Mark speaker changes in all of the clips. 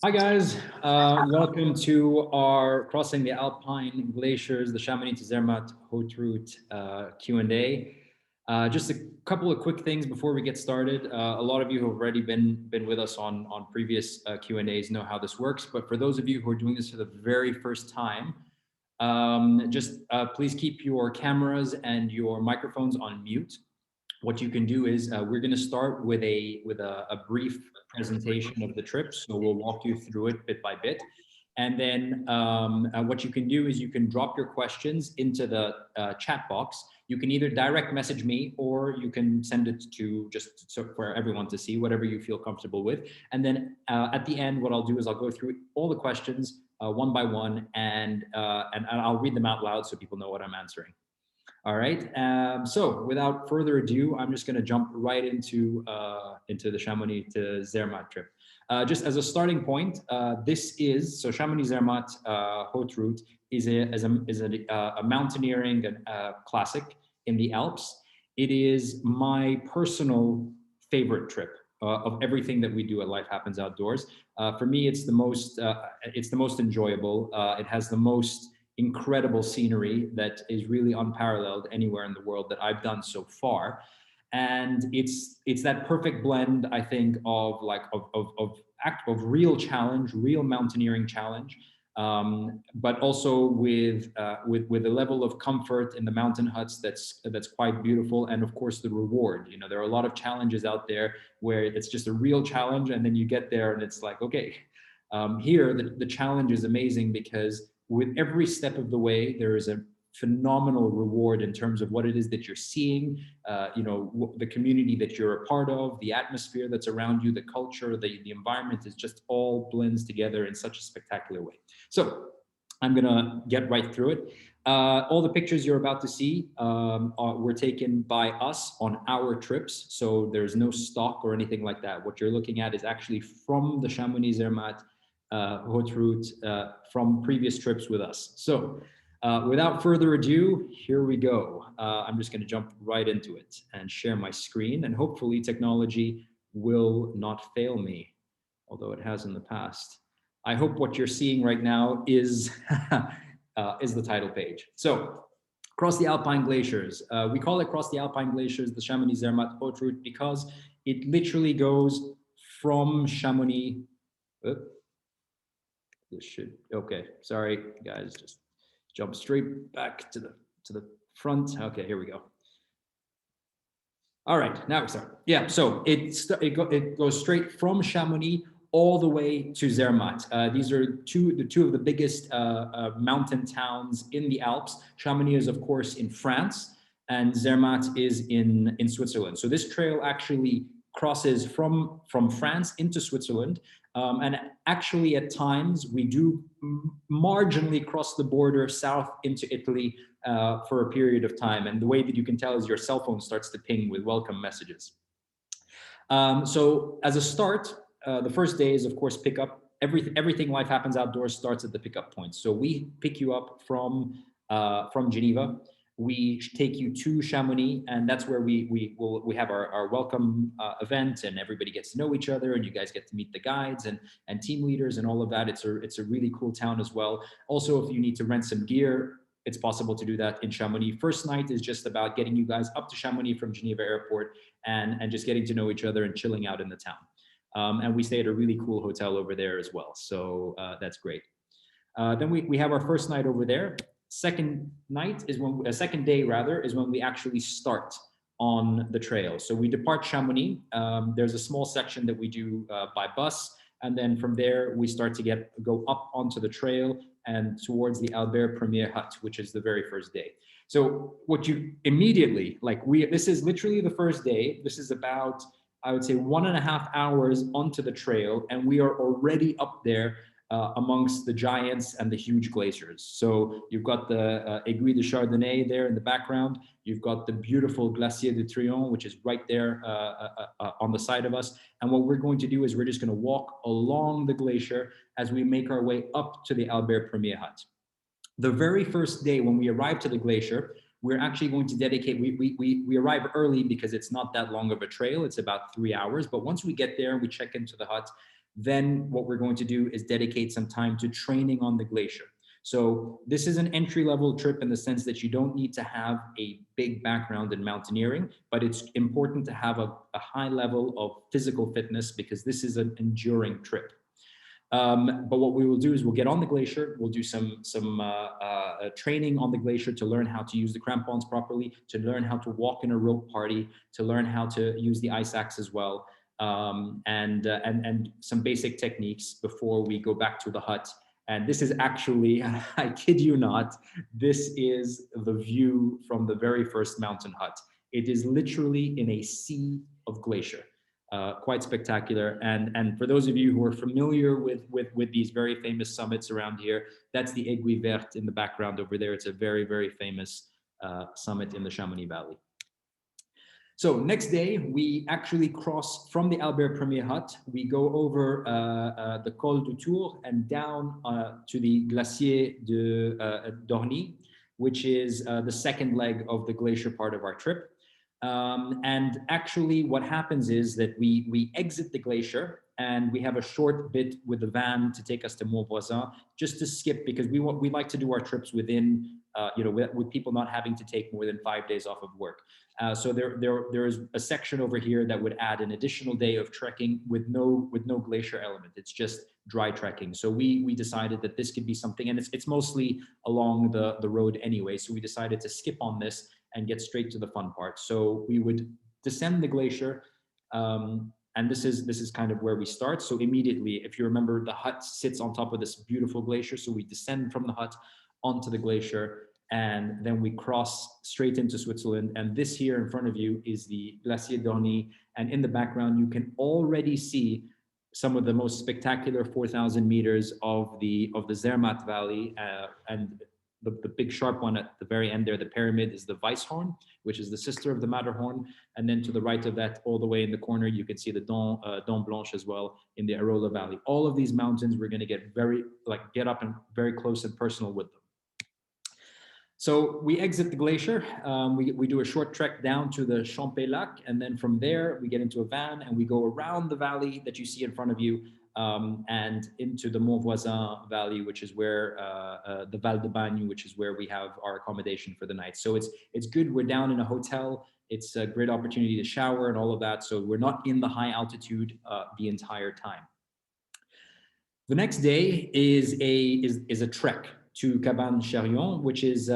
Speaker 1: Hi guys, welcome to our Crossing the Alpine Glaciers, the Chamonix to Zermatt Haute route Q&A. Just a couple of quick things before we get started. A lot of you who have already been with us on previous Q&As know how this works, but for those of you who are doing this for the very first time, just please keep your cameras and your microphones on mute. What you can do is we're going to start with a brief presentation of the trip. So we'll walk you through it bit by bit. And then what you can do is you can drop your questions into the chat box. You can either direct message me or you can send it to just so for everyone to see, whatever you feel comfortable with. And then at the end, what I'll do is I'll go through all the questions one by one and I'll read them out loud so people know what I'm answering. All right. So without further ado, I'm just going to jump right into the Chamonix to Zermatt trip. Just as a starting point, this is so Chamonix Zermatt Haute route is a mountaineering classic in the Alps. It is my personal favorite trip of everything that we do at Life Happens Outdoors. For me, it's the most enjoyable. It has the most incredible scenery that is really unparalleled anywhere in the world that I've done so far. And it's that perfect blend, I think, of real challenge, real mountaineering challenge, but also with a level of comfort in the mountain huts that's quite beautiful, and of course the reward. You know, there are a lot of challenges out there where it's just a real challenge, and then you get there and it's like, okay, here the challenge is amazing because with every step of the way, there is a phenomenal reward in terms of what it is that you're seeing, the community that you're a part of, the atmosphere that's around you, the culture, the environment is just all blends together in such a spectacular way. So I'm gonna get right through it. All the pictures you're about to see were taken by us on our trips. So there's no stock or anything like that. What you're looking at is actually from the Chamonix Zermatt Haute route from previous trips with us. So without further ado, here we go. I'm just going to jump right into it and share my screen, and hopefully technology will not fail me, although it has in the past. I hope what you're seeing right now is the title page. So Cross the Alpine Glaciers. We call it Cross the Alpine Glaciers, the Chamonix Zermatt Haute route, because it literally goes from Chamonix. This should, okay, sorry guys, just jump straight back to the front. Okay, here we go. All right, now we start. Yeah, so it goes straight from Chamonix all the way to Zermatt. These are two of the biggest mountain towns in the Alps. Chamonix is of course in France, and Zermatt is in Switzerland. So this trail actually crosses from France into Switzerland. And actually, at times, we do marginally cross the border south into Italy for a period of time. And the way that you can tell is your cell phone starts to ping with welcome messages. So as a start, the first day is, of course, pick up. Everything Life Happens Outdoors starts at the pickup point. So we pick you up from Geneva. We take you to Chamonix, and that's where we have our welcome event, and everybody gets to know each other, and you guys get to meet the guides and team leaders and all of that. It's a really cool town as well. Also, if you need to rent some gear, it's possible to do that in Chamonix. First night is just about getting you guys up to Chamonix from Geneva Airport and just getting to know each other and chilling out in the town. And we stay at a really cool hotel over there as well, so that's great. Then we have our first night over there. Second day rather is when we actually start on the trail. So we depart Chamonix. There's a small section that we do by bus, and then from there we start to go up onto the trail and towards the Albert Premier hut, which is the very first day. So what you immediately this is literally the first day. This is about, I would say, 1.5 hours onto the trail, and we are already up there amongst the giants and the huge glaciers. So you've got the Aiguille de Chardonnay there in the background. You've got the beautiful Glacier de Trion, which is right there on the side of us. And what we're going to do is we're just going to walk along the glacier as we make our way up to the Albert Premier hut. The very first day when we arrive to the glacier, we're actually going to dedicate, we arrive early because it's not that long of a trail. It's about 3 hours. But once we get there and we check into the hut, Then what we're going to do is dedicate some time to training on the glacier. So this is an entry-level trip in the sense that you don't need to have a big background in mountaineering, but it's important to have a high level of physical fitness because this is an enduring trip. But what we will do is we'll get on the glacier, we'll do some training on the glacier to learn how to use the crampons properly, to learn how to walk in a rope party, to learn how to use the ice axe as well, and some basic techniques before we go back to the hut. And this is actually, I kid you not, this is the view from the very first mountain hut. It is literally in a sea of glacier. Quite spectacular. And for those of you who are familiar with these very famous summits around here, that's the Aiguille Verte in the background over there. It's a very, very famous summit in the Chamonix Valley. So next day, we actually cross from the Albert Premier hut. We go over the Col du Tour and down to the Glacier de d'Orny, which is the second leg of the glacier part of our trip. And actually what happens is that we exit the glacier and we have a short bit with the van to take us to Mont Blanc, just to skip, because we like to do our trips within, with people not having to take more than 5 days off of work. So there is a section over here that would add an additional day of trekking with no glacier element. It's just dry trekking. So we decided that this could be something, and it's mostly along the road anyway. So we decided to skip on this and get straight to the fun part. So we would descend the glacier, and this is kind of where we start. So immediately, if you remember, the hut sits on top of this beautiful glacier. So we descend from the hut onto the glacier, and then we cross straight into Switzerland. And this here in front of you is the Glacier d'Orny. And in the background, you can already see some of the most spectacular 4,000 meters of the Zermatt Valley, and the big sharp one at the very end there, the pyramid, is the Weisshorn, which is the sister of the Matterhorn. And then to the right of that, all the way in the corner, you can see the Dent Blanche as well in the Arola Valley. All of these mountains, we're going to get up and very close and personal with them. So we exit the glacier, we do a short trek down to the Champé-Lac, and then from there we get into a van and we go around the valley that you see in front of you, and into the Mont Voisin Valley, which is where the Val de Bagne, which is where we have our accommodation for the night. So it's good. We're down in a hotel. It's a great opportunity to shower and all of that. So we're not in the high altitude the entire time. The next day is a trek to Cabane-Chérion, which is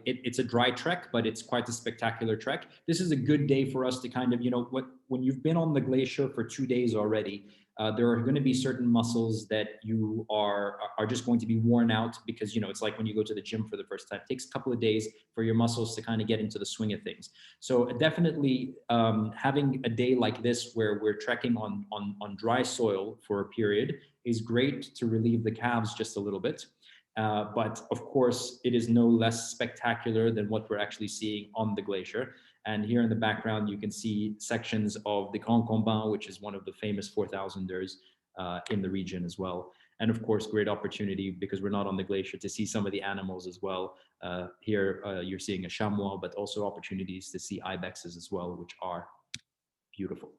Speaker 1: it's a dry trek, but it's quite a spectacular trek. This is a good day for us to kind of, when you've been on the glacier for 2 days already, there are going to be certain muscles that you are just going to be worn out, because it's like when you go to the gym for the first time. It takes a couple of days for your muscles to kind of get into the swing of things. So definitely having a day like this where we're trekking on dry soil for a period is great to relieve the calves just a little bit. But of course, it is no less spectacular than what we're actually seeing on the glacier. And here in the background, you can see sections of the Grand Combin, which is one of the famous 4,000ers in the region as well. And of course, great opportunity, because we're not on the glacier, to see some of the animals as well. Here, you're seeing a chamois, but also opportunities to see ibexes as well, which are beautiful.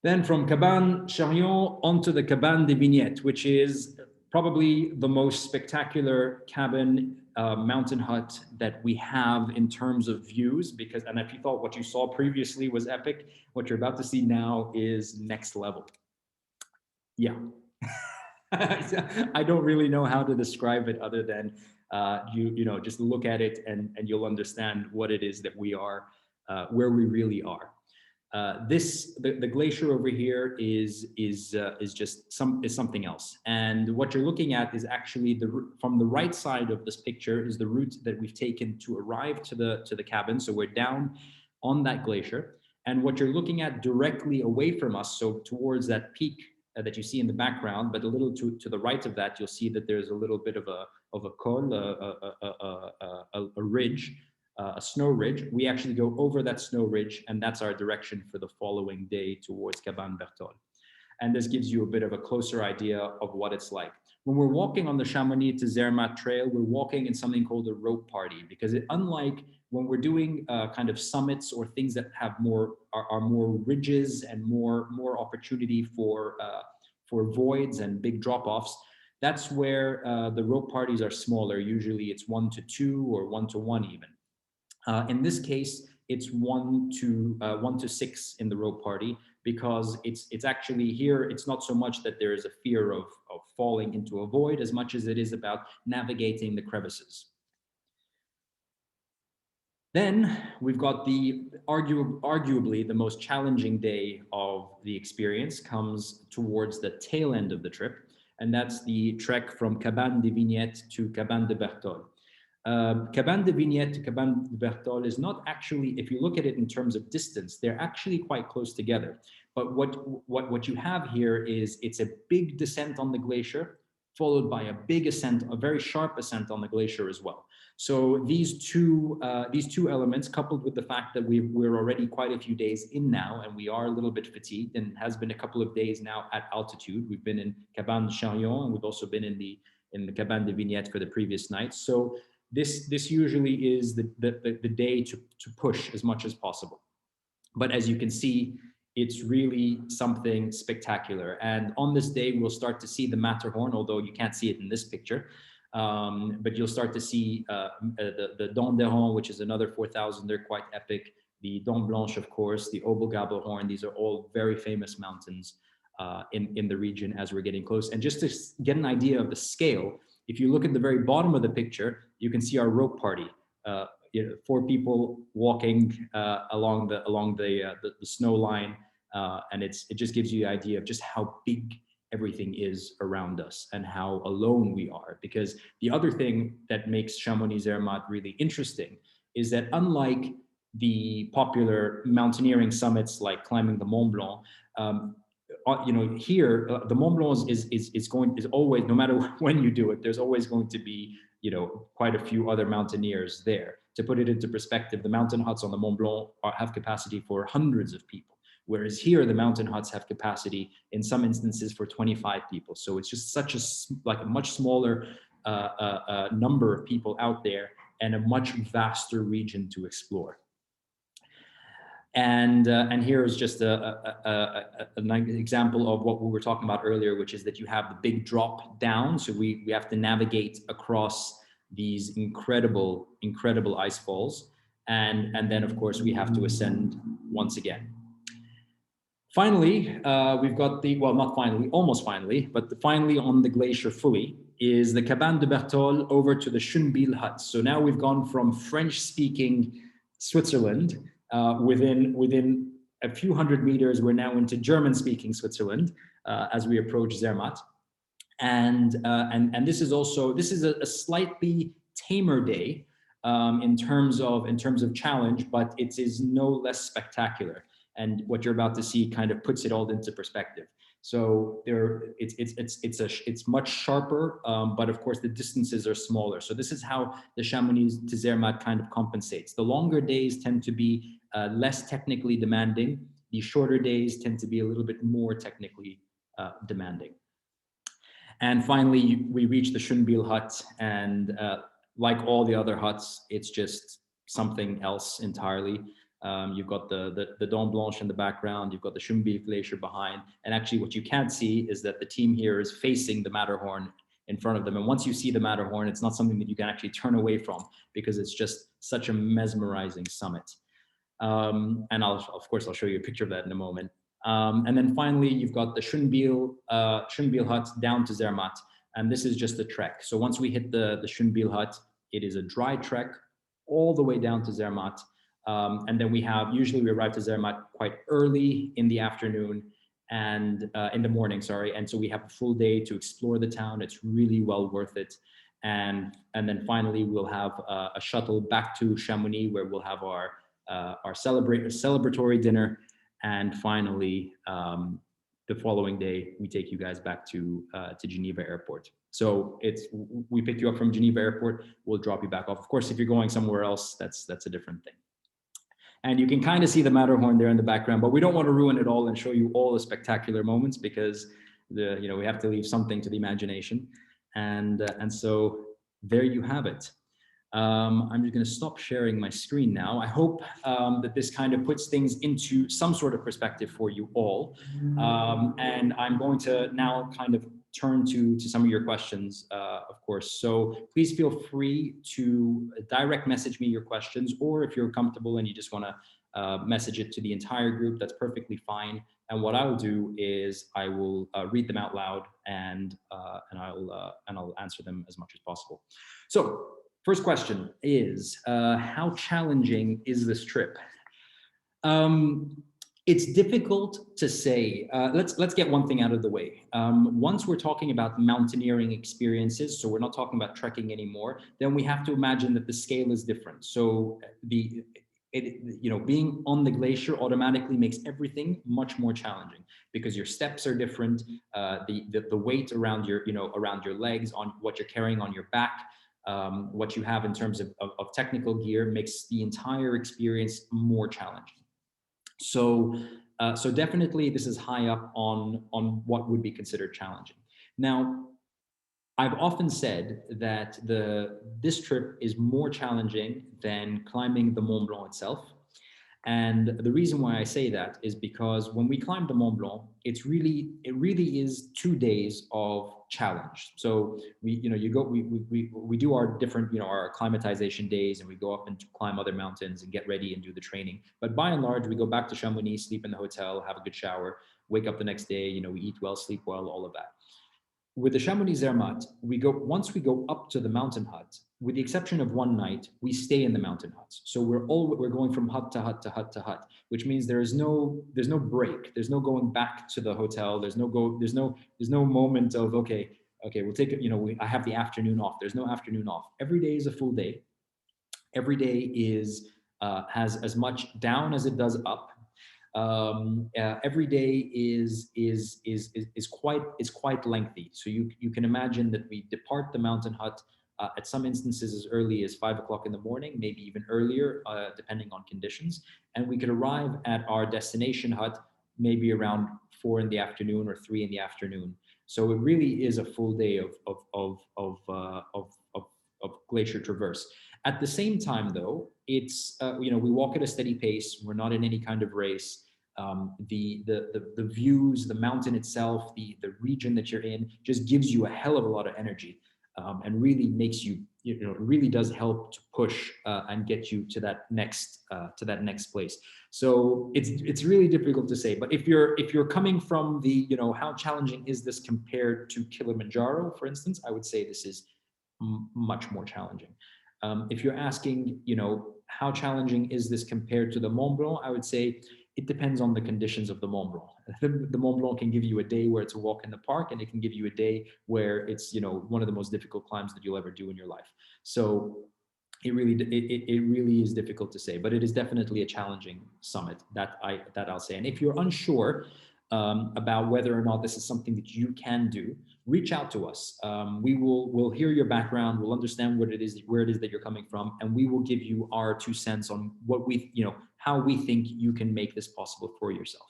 Speaker 1: Then from Cabane-Chérion onto the Cabane des Vignettes, which is probably the most spectacular cabin, mountain hut that we have in terms of views, and if you thought what you saw previously was epic, what you're about to see now is next level. Yeah. I don't really know how to describe it other than just look at it and you'll understand what it is that we are, where we really are. The glacier over here is something else. And what you're looking at is actually from the right side of this picture is the route that we've taken to arrive to the cabin. So we're down on that glacier, and what you're looking at directly away from us, so towards that peak that you see in the background, but a little to the right of that, you'll see that there's a little bit of a col, a ridge. A snow ridge. We actually go over that snow ridge, and that's our direction for the following day towards Cabane Berthold. And this gives you a bit of a closer idea of what it's like. When we're walking on the Chamonix to Zermatt trail, we're walking in something called a rope party, because unlike when we're doing kind of summits or things that have are more ridges and more opportunity for voids and big drop-offs, that's where the rope parties are smaller. Usually it's 1 to 2 or 1 to 1 even. In this case, it's 1 to 6 in the rope party, because it's actually here, it's not so much that there is a fear of falling into a void as much as it is about navigating the crevices. Then we've got arguably the most challenging day of the experience comes towards the tail end of the trip, and that's the trek from Cabane de Vignette to Cabane de Bertol. Cabane de Vignette to Cabane de Bertol is not actually, if you look at it in terms of distance, they're actually quite close together. But what you have here is it's a big descent on the glacier, followed by a big ascent, a very sharp ascent on the glacier as well. So these two elements, coupled with the fact that we're already quite a few days in now, and we are a little bit fatigued, and it has been a couple of days now at altitude. We've been in Cabane de Charion, and we've also been in the Cabane de Vignette for the previous night. So this usually is the day to push as much as possible. But as you can see, it's really something spectacular. And on this day, we'll start to see the Matterhorn, although you can't see it in this picture. But you'll start to see the Dent d'Héron, which is another 4,000. They're quite epic. The Dent Blanche, of course, the Obergabelhorn. These are all very famous mountains in the region as we're getting close. And just to get an idea of the scale, if you look at the very bottom of the picture, you can see our rope party. 4 people walking along the snow line, and it just gives you the idea of just how big everything is around us and how alone we are. Because the other thing that makes Chamonix Zermatt really interesting is that unlike the popular mountaineering summits like climbing the Mont Blanc, here the Mont Blanc is always, no matter when you do it, there's always going to be quite a few other mountaineers there. To put it into perspective, the mountain huts on the Mont Blanc have capacity for hundreds of people, whereas here the mountain huts have capacity in some instances for 25 people. So it's just such a much smaller number of people out there and a much vaster region to explore. And here is just an example of what we were talking about earlier, which is that you have the big drop down. So we have to navigate across these incredible ice falls. And then, of course, we have to ascend once again. Finally, we've got not finally, almost finally, but finally on the glacier fully is the Cabane de Bertol over to the Schönbiel hut. So now we've gone from French-speaking Switzerland. Within a few hundred meters, we're now into German-speaking Switzerland as we approach Zermatt. And this is a slightly tamer day in terms of challenge, but it is no less spectacular. And what you're about to see kind of puts it all into perspective. So it's much sharper, but of course the distances are smaller. So this is how the Chamonix to Zermatt kind of compensates. The longer days tend to be less technically demanding. The shorter days tend to be a little bit more technically demanding. And finally, we reach the Schönbiel hut, and like all the other huts, it's just something else entirely. You've got the Dent Blanche in the background, you've got the Schönbiel Glacier behind, and actually what you can't see is that the team here is facing the Matterhorn in front of them. And once you see the Matterhorn, it's not something that you can actually turn away from, because it's just such a mesmerizing summit. And of course, I'll show you a picture of that in a moment. And then finally, you've got the Schönbiel hut down to Zermatt, and this is just a trek. So once we hit the Schönbiel hut, it is a dry trek all the way down to Zermatt. And then usually we arrive to Zermatt quite early in the afternoon and in the morning, sorry. And so we have a full day to explore the town. It's really well worth it. And then finally, we'll have a shuttle back to Chamonix, where we'll have our celebratory dinner. And finally, the following day, we take you guys back to Geneva Airport. So we pick you up from Geneva Airport, we'll drop you back off. Of course, if you're going somewhere else, that's a different thing. And you can kind of see the Matterhorn there in the background, but we don't want to ruin it all and show you all the spectacular moments, because we have to leave something to the imagination. And so there you have it. I'm just going to stop sharing my screen now. I hope that this kind of puts things into some sort of perspective for you all. And I'm going to now kind of turn to some of your questions, of course. So please feel free to direct message me your questions, or if you're comfortable and you just want to message it to the entire group, that's perfectly fine. And what I'll do is I will read them out loud, and I'll answer them as much as possible. So first question is, how challenging is this trip? It's difficult to say. Let's get one thing out of the way. Once we're talking about mountaineering experiences, so we're not talking about trekking anymore, then we have to imagine that the scale is different. So being on the glacier automatically makes everything much more challenging, because your steps are different. The weight around your legs, on what you're carrying on your back, what you have in terms of technical gear, makes the entire experience more challenging. So definitely this is high up on what would be considered challenging. Now, I've often said that this trip is more challenging than climbing the Mont Blanc itself. And the reason why I say that is because when we climb the Mont Blanc, it really is 2 days of challenge. So we do our different, our acclimatization days, and we go up and climb other mountains and get ready and do the training. But by and large, we go back to Chamonix, sleep in the hotel, have a good shower, wake up the next day, we eat well, sleep well, all of that. With the Chamonix Zermatt, once we go up to the mountain hut, with the exception of one night, we stay in the mountain huts. So we're going from hut to hut to hut to hut, which means there's no break. There's no going back to the hotel. There's no moment of okay, we'll take it. I have the afternoon off. There's no afternoon off. Every day is a full day. Every day has as much down as it does up. Every day is quite lengthy. So you can imagine that we depart the mountain hut at some instances as early as 5 o'clock in the morning, maybe even earlier, depending on conditions. And we could arrive at our destination hut maybe around 4 in the afternoon or 3 in the afternoon. So it really is a full day of glacier traverse. At the same time, though, it's we walk at a steady pace. We're not in any kind of race. The views, the mountain itself, the region that you're in, just gives you a hell of a lot of energy, and really makes you, it really does help to push and get you to that next place. So it's really difficult to say. But if you're coming from the, how challenging is this compared to Kilimanjaro, for instance, I would say this is much more challenging. If you're asking, how challenging is this compared to the Mont Blanc, I would say it depends on the conditions of the Mont Blanc. The Mont Blanc can give you a day where it's a walk in the park, and it can give you a day where it's, one of the most difficult climbs that you'll ever do in your life. So it really is difficult to say, but it is definitely a challenging summit, that I'll say. And if you're unsure about whether or not this is something that you can do, reach out to us. We'll hear your background, we'll understand where it is that you're coming from, and we will give you our 2 cents on what how we think you can make this possible for yourself.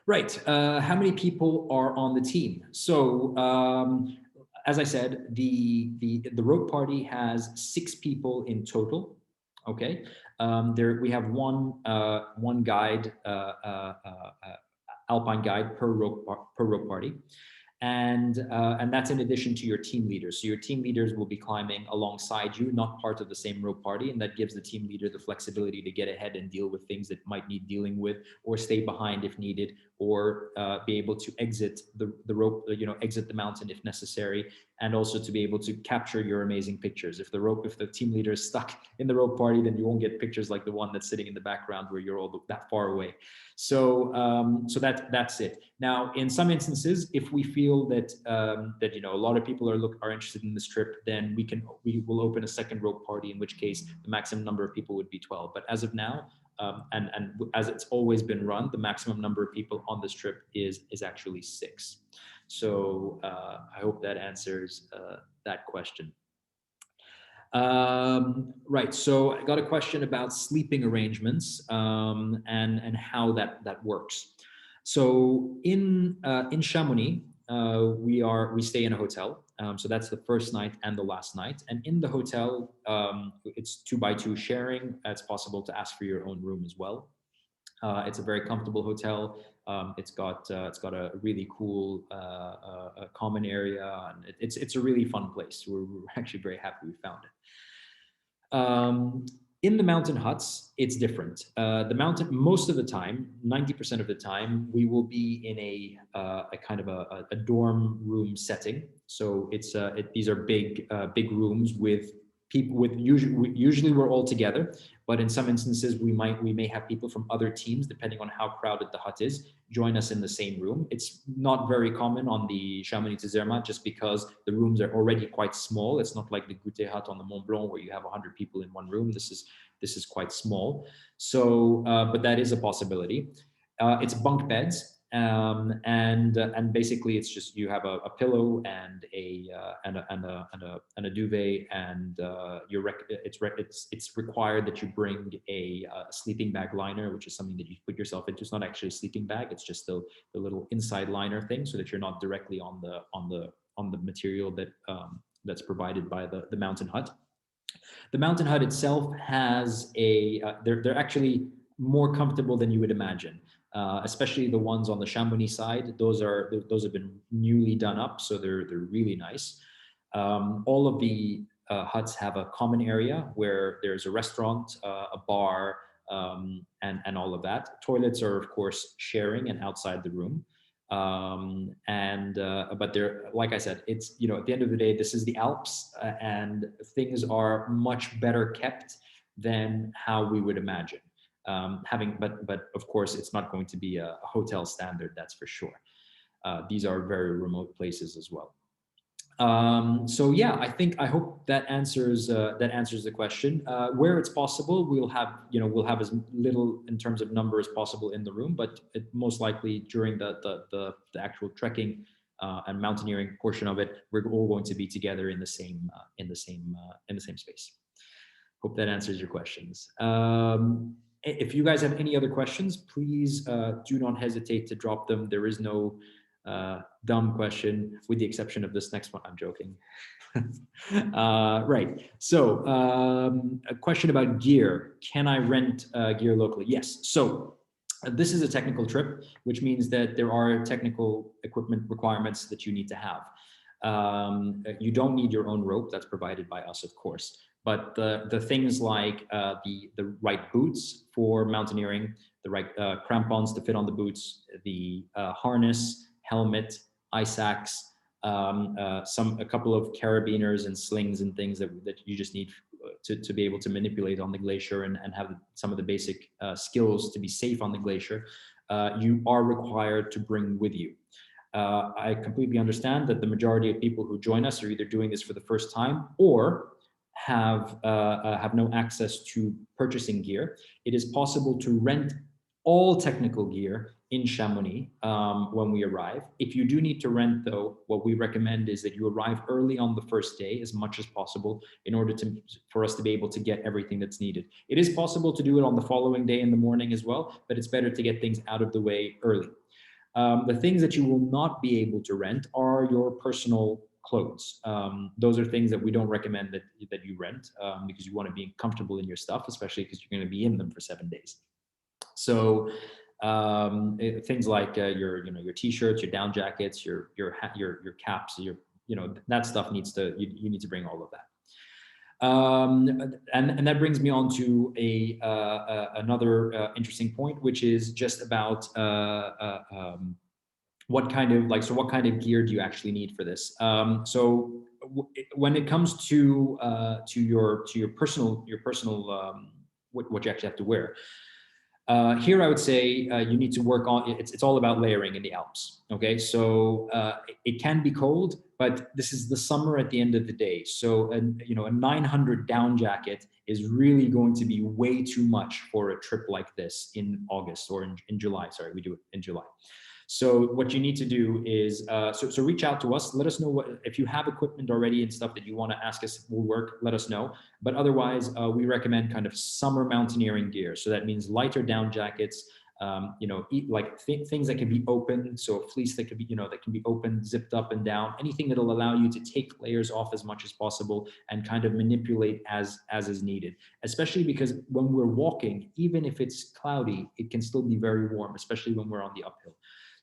Speaker 1: Right. How many people are on the team? So as I said, the rope party has 6 people in total. Okay. We have one guide, Alpine guide per rope party. And that's in addition to your team leaders. So your team leaders will be climbing alongside you, not part of the same rope party. And that gives the team leader the flexibility to get ahead and deal with things that might need dealing with, or stay behind if needed, or be able to exit the rope, exit the mountain if necessary, and also to be able to capture your amazing pictures. If the team leader is stuck in the rope party, then you won't get pictures like the one that's sitting in the background where you're all that far away. So that's it. Now, in some instances, if we feel that a lot of people are interested in this trip, then we will open a second rope party, in which case the maximum number of people would be 12. But as of now, and as it's always been run, the maximum number of people on this trip is actually 6. So I hope that answers that question. Right. So I got a question about sleeping arrangements and how that works. So in Chamonix, we stay in a hotel. So that's the first night and the last night. And in the hotel, it's 2 by 2 sharing. It's possible to ask for your own room as well. It's a very comfortable hotel. It's got a really cool common area, and it's a really fun place. We're actually very happy we found it. In the mountain huts, it's different. The mountain, most of the time, 90% of the time, we will be in a kind of a dorm room setting. So these are big rooms with people with usually we're all together, but in some instances we may have people from other teams, depending on how crowded the hut is, join us in the same room. It's not very common on the Chamonix to Zermatt just because the rooms are already quite small. It's not like the Goûter hut on the Mont Blanc where you have 100 people in one room. This is quite small. So, but that is a possibility. It's bunk beds. And basically it's just you have a pillow and a duvet, and it's required that you bring a sleeping bag liner, which is something that you put yourself into. It's not actually a sleeping bag; it's just the little inside liner thing, so that you're not directly on the material that's provided by the mountain hut. The mountain hut itself has they're actually more comfortable than you would imagine. Especially the ones on the Chamonix side. Those have been newly done up, so they're really nice. All of the huts have a common area where there's a restaurant, a bar, and all of that. Toilets are of course sharing and outside the room. But they're, like I said, it's, at the end of the day, this is the Alps, and things are much better kept than how we would imagine. But of course, it's not going to be a hotel standard, that's for sure. These are very remote places as well. So yeah, I hope that answers the question. Where it's possible, we'll have as little in terms of number as possible in the room, but most likely during the actual trekking and mountaineering portion of it, we're all going to be together in the same space. Hope that answers your questions. If you guys have any other questions, please do not hesitate to drop them. There is no dumb question, with the exception of this next one. I'm joking. Right. So a question about gear. Can I rent gear locally? Yes. So this is a technical trip, which means that there are technical equipment requirements that you need to have. You don't need your own rope. That's provided by us, of course. But the things like the right boots for mountaineering, the right crampons to fit on the boots, the harness, helmet, ice axe, a couple of carabiners and slings and things that you just need to be able to manipulate on the glacier and have some of the basic skills to be safe on the glacier, you are required to bring with you. I completely understand that the majority of people who join us are either doing this for the first time or have no access to purchasing gear. It is possible to rent all technical gear in Chamonix when we arrive. If you do need to rent, though, what we recommend is that you arrive early on the first day as much as possible in order for us to be able to get everything that's needed. It is possible to do it on the following day in the morning as well, but it's better to get things out of the way early. The things that you will not be able to rent are your personal clothes. Those are things that we don't recommend that you rent because you want to be comfortable in your stuff, especially because you're going to be in them for 7 days. So things like your t-shirts, your down jackets, your caps, that stuff you need to bring all of that. And that brings me on to another interesting point, which is just about what kind of gear do you actually need for this? So when it comes to your personal what you actually have to wear. Here, I would say you need to work on it's all about layering in the Alps. Okay, so it can be cold, but this is the summer at the end of the day. So a 900 down jacket is really going to be way too much for a trip like this in August or in July. Sorry, we do it in July. So what you need to do is, so reach out to us. Let us know if you have equipment already and stuff that you want to ask us will work, let us know. But otherwise, we recommend kind of summer mountaineering gear. So that means lighter down jackets, like things that can be open. So a fleece that could be, that can be open, zipped up and down, anything that'll allow you to take layers off as much as possible and kind of manipulate as is needed, especially because when we're walking, even if it's cloudy, it can still be very warm, especially when we're on the uphill.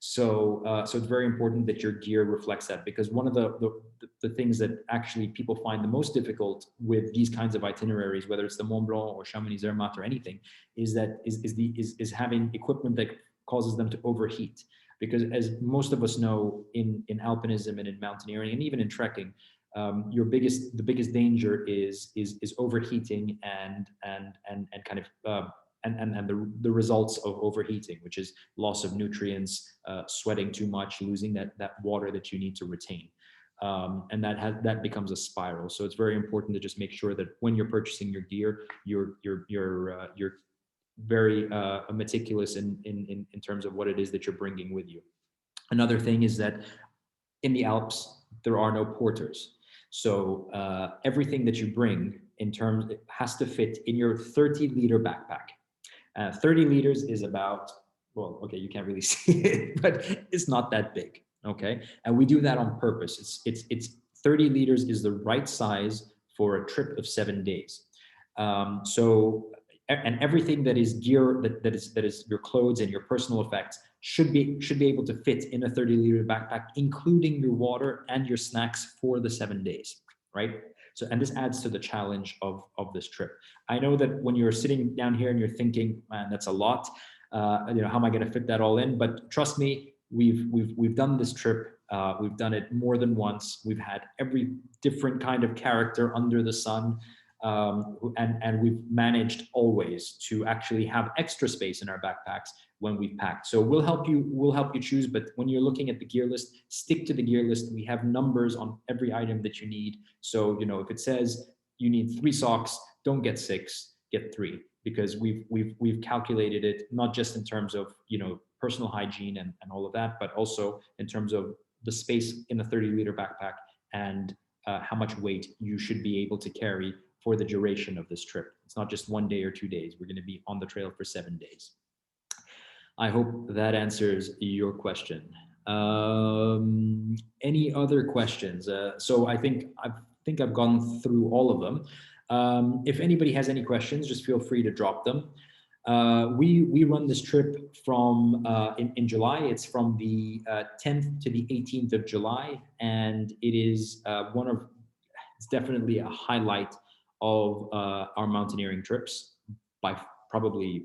Speaker 1: So it's very important that your gear reflects that, because one of the things that actually people find the most difficult with these kinds of itineraries, whether it's the Mont Blanc or Chamonix, Zermatt or anything, is having equipment that causes them to overheat. Because as most of us know, in alpinism and in mountaineering and even in trekking, the biggest danger is overheating and kind of and the results of overheating, which is loss of nutrients, sweating too much, losing that water that you need to retain. And that becomes a spiral. So it's very important to just make sure that when you're purchasing your gear, you're very meticulous in terms of what it is that you're bringing with you. Another thing is that in the Alps, there are no porters. So everything that you bring it has to fit in your 30-liter backpack. 30 liters is about, well, okay, you can't really see it, but it's not that big, okay? And we do that on purpose. It's 30 liters is the right size for a trip of 7 days. And everything that is gear, that is your clothes and your personal effects should be able to fit in a 30-liter backpack, including your water and your snacks for the 7 days, right? So, and this adds to the challenge of this trip. I know that when you're sitting down here and you're thinking, man, that's a lot. How am I going to fit that all in? But trust me, we've done this trip. We've done it more than once. We've had every different kind of character under the sun. And we've managed always to actually have extra space in our backpacks when we've packed. So we'll help you choose, but when you're looking at the gear list, stick to the gear list. We have numbers on every item that you need. So, if it says you need 3 socks, don't get 6, get 3, because we've calculated it, not just in terms of, personal hygiene and all of that, but also in terms of the space in a 30-liter backpack and how much weight you should be able to carry for the duration of this trip. It's not just 1 day or 2 days. We're going to be on the trail for 7 days. I hope that answers your question. Any other questions? So I think I've gone through all of them. If anybody has any questions, just feel free to drop them. We run this trip from in July. It's from the 10th to the 18th of July, and it is it's definitely a highlight of our mountaineering trips probably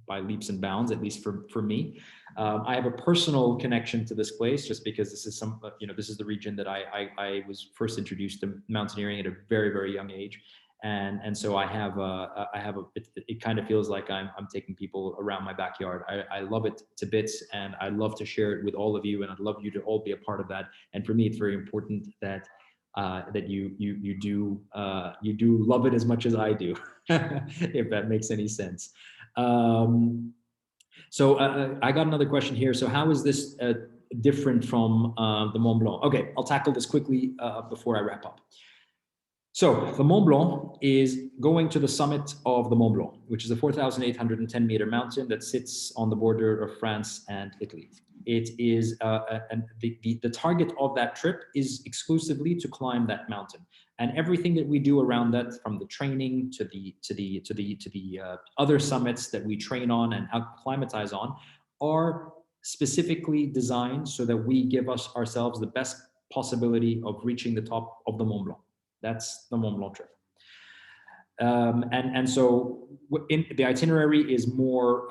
Speaker 1: by leaps and bounds, at least for me. I have a personal connection to this place just because this is this is the region that I was first introduced to mountaineering at a very, very young age. And so it kind of feels like I'm taking people around my backyard. I love it to bits, and I love to share it with all of you, and I'd love you to all be a part of that. And for me, it's very important that you do love it as much as I do, if that makes any sense. So I got another question here. So how is this different from the Mont Blanc? Okay, I'll tackle this quickly before I wrap up. So the Mont Blanc is going to the summit of the Mont Blanc, which is a 4,810 meter mountain that sits on the border of France and Italy. It is the target of that trip is exclusively to climb that mountain, and everything that we do around that, from the training to the other summits that we train on and acclimatize on, are specifically designed so that we give ourselves the best possibility of reaching the top of the Mont Blanc. That's the Mont Blanc trip. And so in the itinerary is more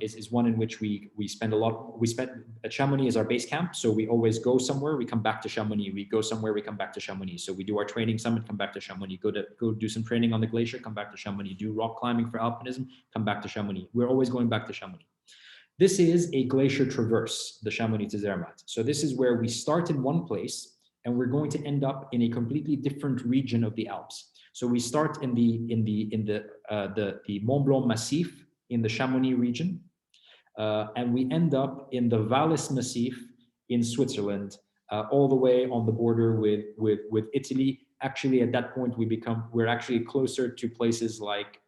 Speaker 1: is one in which we spend a lot. We spend at Chamonix as our base camp, so we always go somewhere, we come back to Chamonix. We go somewhere, we come back to Chamonix. So we do our training summit, come back to Chamonix. Go do some training on the glacier, come back to Chamonix. Do rock climbing for alpinism, come back to Chamonix. We're always going back to Chamonix. This is a glacier traverse, the Chamonix to Zermatt. So this is where we start in one place, and we're going to end up in a completely different region of the Alps. So we start in the Mont Blanc Massif in the Chamonix region. and we end up in the Valais Massif in Switzerland, all the way on the border with Italy. Actually, at that point, we're actually closer to places like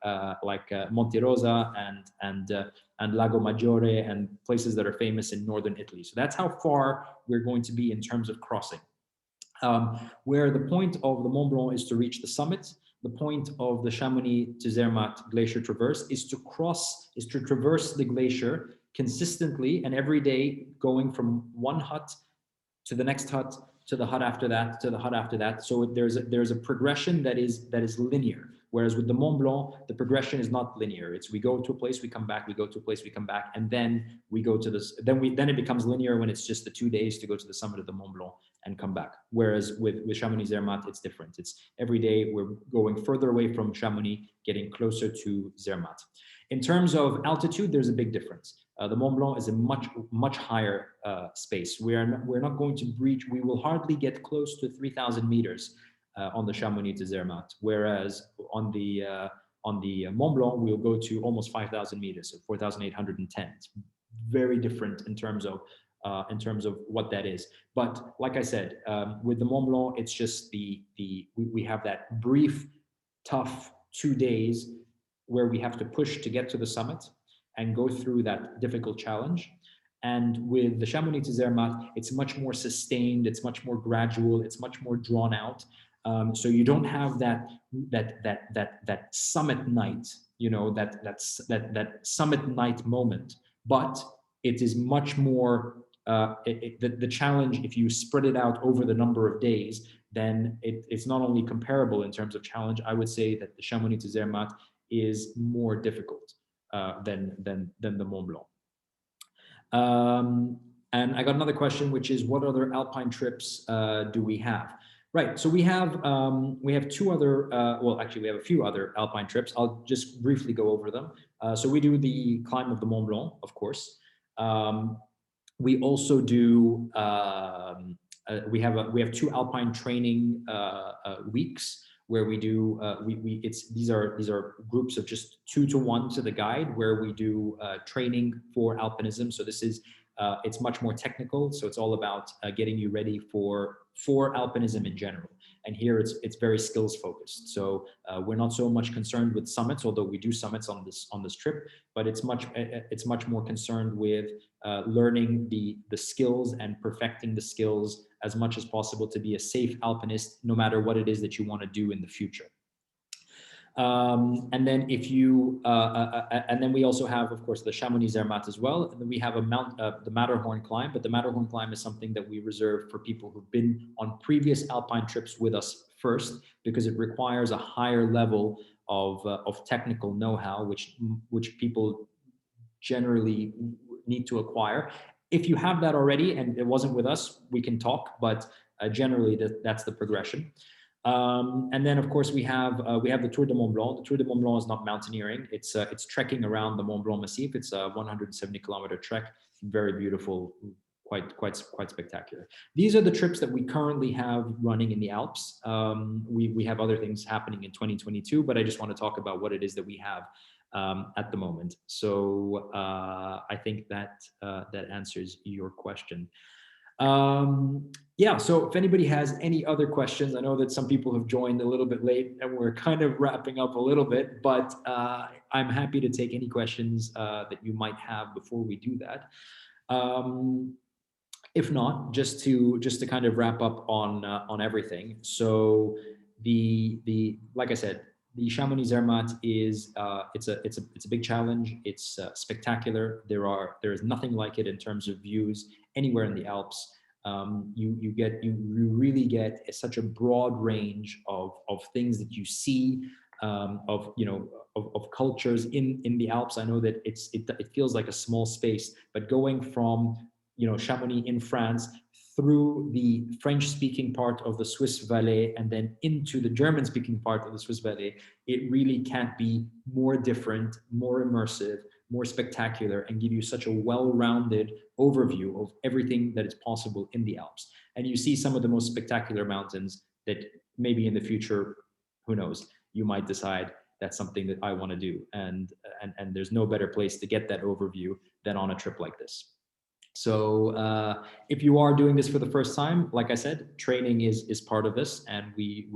Speaker 1: Monte Rosa and Lago Maggiore and places that are famous in northern Italy. So that's how far we're going to be in terms of crossing. Where the point of the Mont Blanc is to reach the summit, the point of the Chamonix to Zermatt glacier traverse is to traverse the glacier consistently and every day, going from one hut to the next hut, to the hut after that, to the hut after that. So there's a progression that is linear. Whereas with the Mont Blanc, the progression is not linear. It's we go to a place, we come back, we go to a place, we come back, and then we go to this. Then it becomes linear when it's just the 2 days to go to the summit of the Mont Blanc and come back. Whereas with Chamonix Zermatt, it's different. It's every day we're going further away from Chamonix, getting closer to Zermatt. In terms of altitude, there's a big difference. The Mont Blanc is a much higher space. We're not going to reach. We will hardly get close to 3,000 meters on the Chamonix to Zermatt, whereas on the Mont Blanc we'll go to almost 5,000 meters, so 4,810. It's very different in terms of what that is. But like I said, with the Mont Blanc, it's just we have that brief, tough 2 days where we have to push to get to the summit and go through that difficult challenge. And with the Chamonix to Zermatt, it's much more sustained, it's much more gradual, it's much more drawn out. So you don't have that summit night, you know, that summit night moment, but it is much more the challenge. If you spread it out over the number of days, then it's not only comparable in terms of challenge. I would say that the Chamonix to Zermatt is more difficult than the Mont Blanc. And I got another question, which is, what other alpine trips do we have? Right, so we have 2 other, well, actually we have a few other alpine trips. I'll just briefly go over them. So we do the climb of the Mont Blanc, of course. We also do, we have 2 alpine training weeks where we do these are groups of just 2 to 1 to the guide, where we do training for alpinism. So this is it's much more technical, so it's all about getting you ready for alpinism in general. And here it's very skills focused. So we're not so much concerned with summits, although we do summits on this trip, but it's much more concerned with learning the skills and perfecting the skills as much as possible to be a safe alpinist, no matter what it is that you want to do in the future. And then and then we also have, of course, the Chamonix Zermatt as well. And then we have the Matterhorn climb, but the Matterhorn climb is something that we reserve for people who've been on previous alpine trips with us first, because it requires a higher level of technical know-how, which people generally need to acquire. If you have that already and it wasn't with us, we can talk, but generally that's the progression. And then, of course, we have the Tour de Mont Blanc. The Tour de Mont Blanc is not mountaineering; it's trekking around the Mont Blanc Massif. It's a 170-kilometer trek, very beautiful, quite spectacular. These are the trips that we currently have running in the Alps. We have other things happening in 2022, but I just want to talk about what it is that we have at the moment. So I think that answers your question. Yeah, so if anybody has any other questions, I know that some people have joined a little bit late and we're kind of wrapping up a little bit, but I'm happy to take any questions that you might have before we do that. If not, just to kind of wrap up on everything. So like I said, the Chamonix Zermatt is it's a big challenge. It's spectacular. There is nothing like it in terms of views anywhere in the Alps. You really get such a broad range of things that you see, of cultures in the Alps. I know that it feels like a small space, but going from Chamonix in France through the French-speaking part of the Swiss Valais and then into the German-speaking part of the Swiss Valais, it really can't be more different, more immersive, more spectacular, and give you such a well-rounded overview of everything that is possible in the Alps. And you see some of the most spectacular mountains that maybe in the future, who knows, you might decide that's something that I want to do. And there's no better place to get that overview than on a trip like this. So if you are doing this for the first time, like I said, training is part of this, and we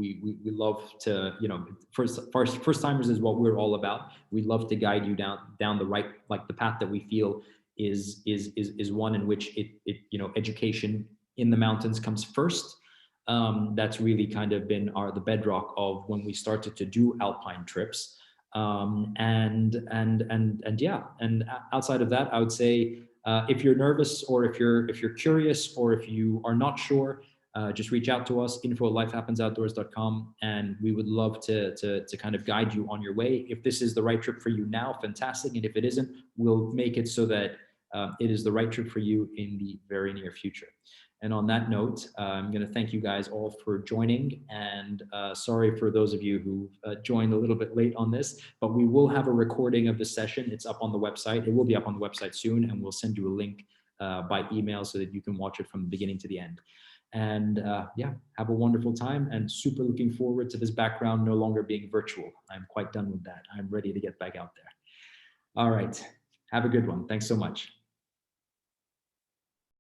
Speaker 1: love to, you know, first timers is what we're all about. We love to guide you down the right, like the path that we feel is one in which it you know, education in the mountains comes first. That's really kind of been the bedrock of when we started to do alpine trips. And yeah, and outside of that, I would say, if you're nervous, or if you're curious, or if you are not sure, just reach out to us, info@lifehappensoutdoors.com, and we would love to kind of guide you on your way. If this is the right trip for you now, fantastic. And if it isn't, we'll make it so that it is the right trip for you in the very near future. And on that note, I'm going to thank you guys all for joining, and sorry for those of you who joined a little bit late on this, but we will have a recording of the session. It's up on the website. It will be up on the website soon, and we'll send you a link by email so that you can watch it from the beginning to the end. And yeah, have a wonderful time, and super looking forward to this background no longer being virtual. I'm quite done with that. I'm ready to get back out there. All right. Have a good one. Thanks so much.